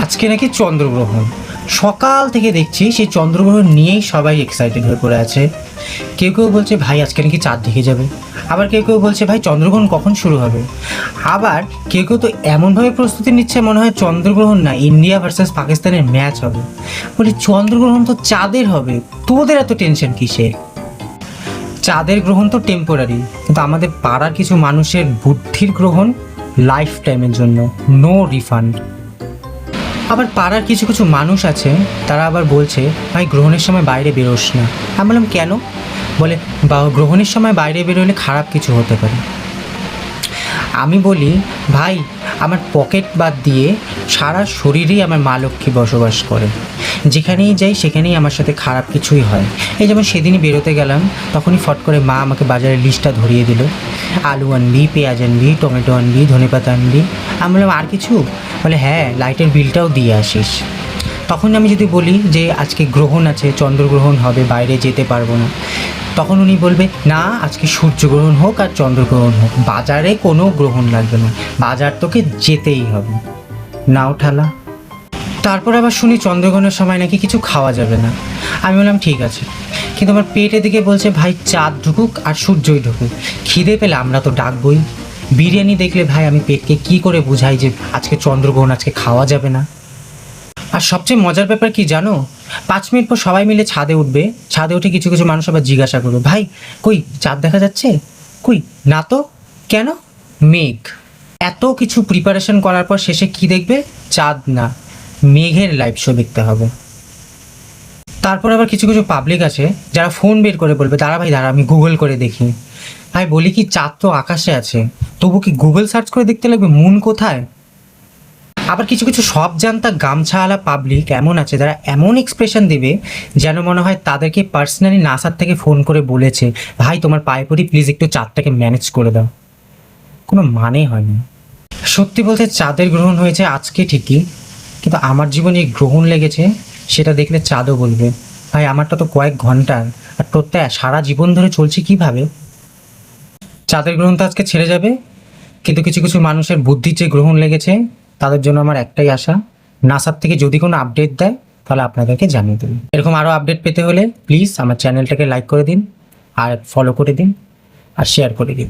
আজকে নাকি চন্দ্রগ্রহণ। সকাল থেকে দেখছি সেই চন্দ্রগ্রহণ নিয়েই সবাই এক্সাইটেড হয়ে পড়ে আছে। কেউ কেউ বলছে ভাই আজকে নাকি চাঁদ ঢেকে যাবে, আবার কেউ কেউ বলছে ভাই চন্দ্রগ্রহণ কখন শুরু হবে, আবার কেউ কেউ তো এমনভাবে প্রস্তুতি নিচ্ছে মনে হয় চন্দ্রগ্রহণ না ইন্ডিয়া ভার্সেস পাকিস্তানের ম্যাচ হবে। বলি চন্দ্রগ্রহণ তো চাঁদের হবে, তোদের এত টেনশন কিসে? চাঁদের গ্রহণ তো টেম্পোরারি, কিন্তু আমাদের পাড়ার কিছু মানুষের বুদ্ধির গ্রহণ লাইফ টাইমের জন্য, নো রিফান্ড। আবার পাড়ার কিছু কিছু মানুষ আছে, তারা আবার বলছে ভাই গ্রহণের সময় বাইরে বেরোস না। আমি বললাম কেন? বলে গ্রহণের সময় বাইরে বেরোলে খারাপ কিছু হতে পারে। আমি বলি ভাই আমার পকেট বাদ দিয়ে সারা শরীরেই আমার মা লক্ষ্মী বসবাস করে, যেখানেই যাই সেখানেই আমার সাথে খারাপ কিছুই হয়। এই যেমন সেদিনই বেরোতে গেলাম, তখনই ফট করে মা আমাকে বাজারের লিস্টটা ধরিয়ে দিল, আলু আনবি, পেঁয়াজ আনবি, টমেটো আনবি, ধনেপাতা আনবি। আমি বললাম আর কিছু? বলে হ্যাঁ লাইটের বিলটাও দিয়ে আসিস। তখন আমি যদি বলি যে আজকে গ্রহণ আছে, চন্দ্রগ্রহণ হবে, বাইরে যেতে পারবো না, তখন উনি বলবে না আজকে সূর্যগ্রহণ হোক আর চন্দ্রগ্রহণ হোক, বাজারে কোনো গ্রহণ লাগবে না, বাজার তোকে যেতেই হবে। নাও ঠালা। তারপর আবার শুনি চন্দ্রগ্রহণের সময় নাকি কিছু খাওয়া যাবে না। আমি বললাম ঠিক আছে, কিন্তু আমার পেটের দিকে বলছে ভাই চাঁদ ঢুকুক আর সূর্যই ঢুকুক, খিদে পেলে আমরা তো ডাকবই। বিরিয়ানি দেখলে ভাই আমি পেটকে কি করে বুঝাই যে আজকে চন্দ্রগ্রহণ, আজকে খাওয়া যাবে না। আর সবচেয়ে মজার ব্যাপার কি জানো, 5 মিনিট পর সবাই মিলে ছাদে উঠবে, ছাদে উঠে কিছু কিছু মানুষ আবার জিজ্ঞাসা করবে ভাই কই চাঁদ দেখা যাচ্ছে, কই না তো, কেন? মেঘ। এত কিছু প্রিপারেশন করার পর শেষে কি দেখবে? চাঁদ না, মেঘের লাইভ শো দেখতে হবে। তারপর আবার কিছু কিছু পাবলিক আছে যারা ফোন বের করে বলবে দাঁড়া ভাই দাঁড়া আমি গুগল করে দেখি। ভাই বলি কি চাঁদ তো আকাশে আছে, তবু কি গুগল সার্চ করে দেখতে লাগবে মুন কোথায়? আবার কিছু কিছু সব জানতা গামছাওয়ালা পাবলিক এমন আছে যারা এমন এক্সপ্রেশন দেবে যেন মনে হয় তাদেরকে পার্সোনালি নাসার থেকে ফোন করে বলেছে ভাই তোমার পায়ে পড়ি প্লিজ একটু চাঁদটাকে ম্যানেজ করে দাও। কোনো মানে হয় না। সত্যি বলতে চাঁদের গ্রহণ হয়েছে আজকে ঠিকই, কিন্তু আমার জীবনে এই গ্রহণ লেগেছে সেটা দেখলে চাঁদও বলবে ভাই আমারটা তো কয়েক ঘন্টার, আর প্রত্যেক সারা জীবন ধরে চলছে কিভাবে। চাঁদের গ্রহণ তো আজকে ছেড়ে যাবে, কিন্তু কিছু কিছু মানুষের বুদ্ধির যে গ্রহণ লেগেছে তাদের জন্য আমার একটাই আশা, নাসার থেকে যদি কোনো আপডেট দেয় তাহলে আপনাদেরকে জানিয়ে দেবেন। এরকম আরও আপডেট পেতে হলে প্লিজ আমার চ্যানেলটাকে লাইক করে দিন, আর ফলো করে দিন, আর শেয়ার করে দিন।